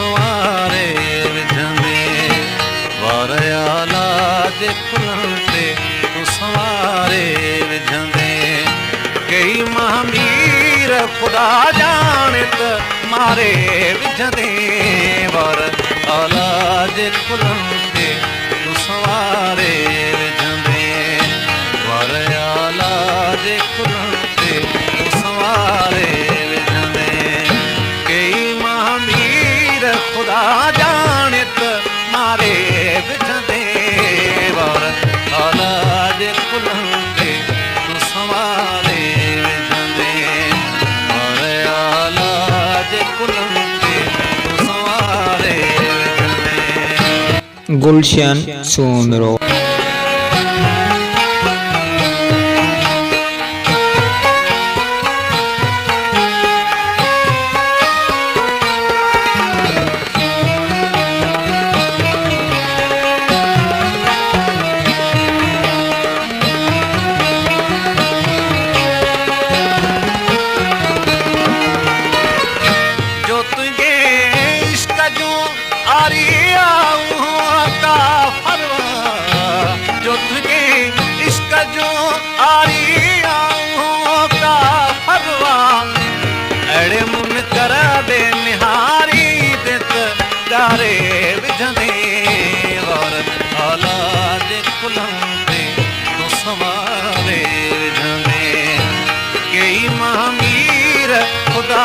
सवारे विझंदे वार आला जे फुलनि ते तूं सवारे विझंदे कई महामीर ख़ुदा ॼाणे त मारे विझंदे वार आला जे फुलनि ते तूं सवारे विझंदे वार आला जे फुलनि ते तूं सवारे विझंदे कई महामीर ख़ुदा ॼाणे त मारे विझंदे वार आला जे फुलनि ते तूं सवारे विझंदे वार आला जे फुलनि ते तूं सवारे विझंदे। गुलशन सोनरो तारे विझंदे वार आला जे फुलनि ते तूं सवारे विझंदे कई महामीर ख़ुदा